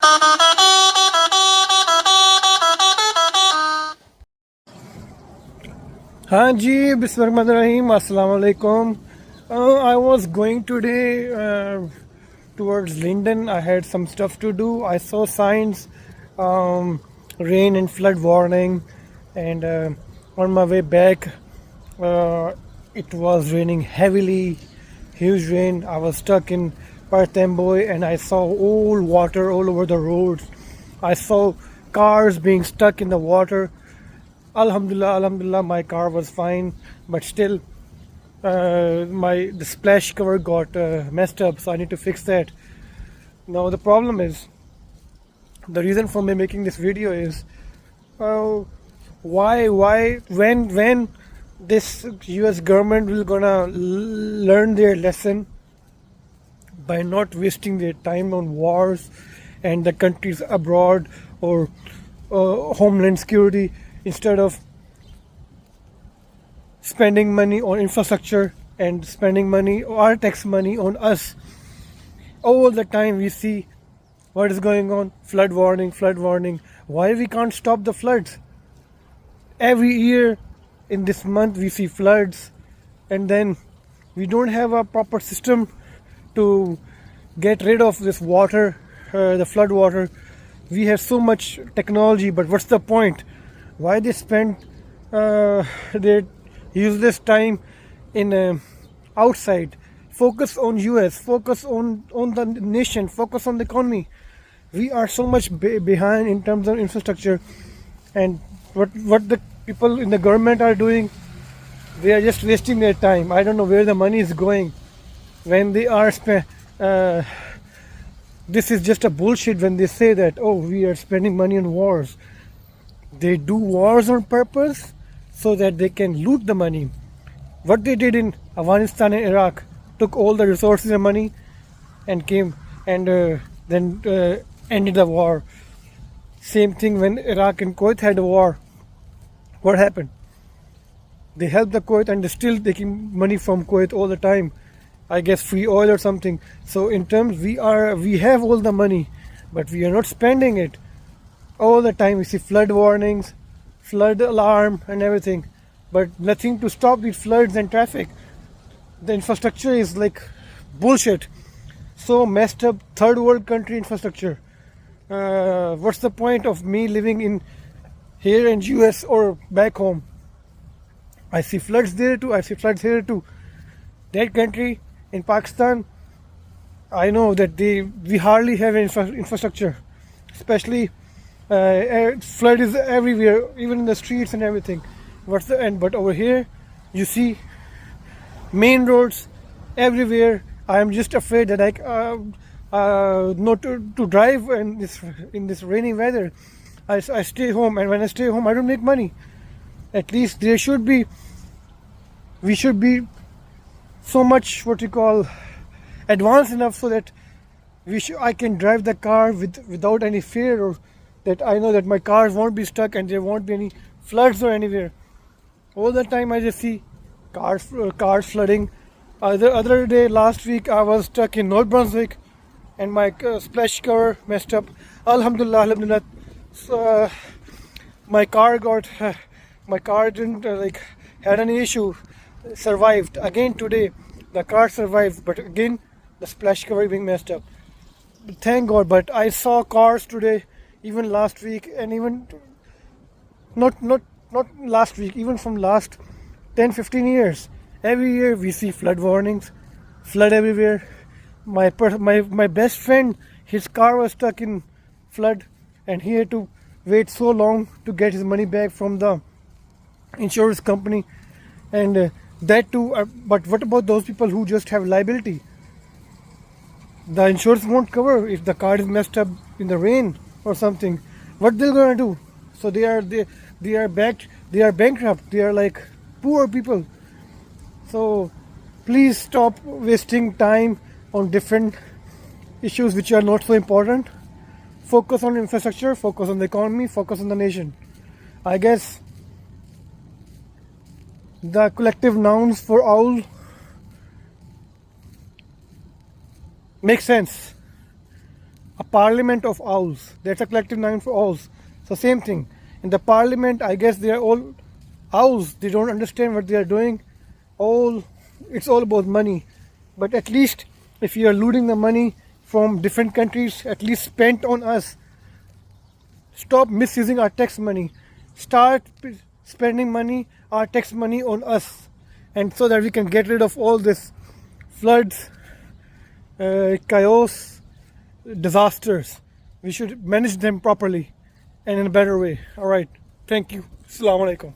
हाँ जी, बिस्मिल्लाहिर्रहमानिर्रहीम, अस्सलाम वालेकुम. I was going today towards Linden. I had some stuff to do. I saw signs, rain and flood warning, and on my way back, uh, it was raining heavily, huge rain. I was stuck in Parthemboy, and I saw all water all over the roads. I saw cars being stuck in the water. Alhamdulillah, my car was fine, but still, my the splash cover got messed up, so I need to fix that. Now the problem is, the reason for me making this video is, uh, when this U.S. government will gonna learn their lesson by not wasting their time on wars and the countries abroad or homeland security, instead of spending money on infrastructure and spending money, our tax money, on us. All the time we see what is going on. Flood warning, flood warning. Why we can't stop the floods? Every year in this month we see floods, and then we don't have a proper system to get rid of this water, the flood water. We have so much technology, but what's the point? Why they spend their useless time in outside? Focus on US, focus on the nation, focus on the economy. We are so much behind in terms of infrastructure, and what the people in the government are doing, they are just wasting their time. I don't know where the money is going when they are this is just a bullshit when they say that, oh, we are spending money on wars. They do wars on purpose so that they can loot the money. What they did in Afghanistan and Iraq, took all the resources and money and came and then ended the war. Same thing when Iraq and Kuwait had a war. What happened? They helped the Kuwait and they're still taking money from Kuwait all the time. I guess free oil or something. So in terms, we have all the money, but we are not spending it. All the time we see flood warnings, flood alarm and everything, but nothing to stop these floods and traffic. The infrastructure is like bullshit. So messed up, third world country infrastructure. What's the point of me living in here in US or back home? I see floods there too, I see floods here too. That country in Pakistan, I know that we hardly have infrastructure, especially flood is everywhere, even in the streets and everything. What's the end? But over here, you see main roads everywhere. I am just afraid that not to drive in this rainy weather. I stay home, and when I stay home, I don't make money. At least we should be so much advanced enough so that I can drive the car without any fear, or that I know that my cars won't be stuck and there won't be any floods or anywhere. All the time I just see cars flooding. The other day, last week, I was stuck in North Brunswick and my splash cover messed up. Alhamdulillah. So, my car didn't had any issue, survived. Again today, the car survived, but again the splash cover being messed up. Thank God. But I saw cars today, even last week, and even not last week, even from last 10-15 years. Every year we see flood warnings, flood everywhere. My best friend, his car was stuck in flood, and he had to wait so long to get his money back from the insurance company, and that too. But what about those people who just have liability? The insurance won't cover if the car is messed up in the rain or something. What they're gonna do? So they are bankrupt. They are like poor people. So please stop wasting time on different issues which are not so important. Focus on infrastructure, focus on the economy, focus on the nation. I guess the collective nouns for all make sense. a parliament of owls. That's a collective name for owls. So same thing. In the parliament, I guess they are all owls. They don't understand what they are doing. It's all about money. But at least if you are looting the money from different countries, at least spent on us, stop misusing our tax money. Start spending money, our tax money on us, and so that we can get rid of all this floods, chaos, disasters. We should manage them properly and in a better way. All right. Thank you. Assalamu alaikum.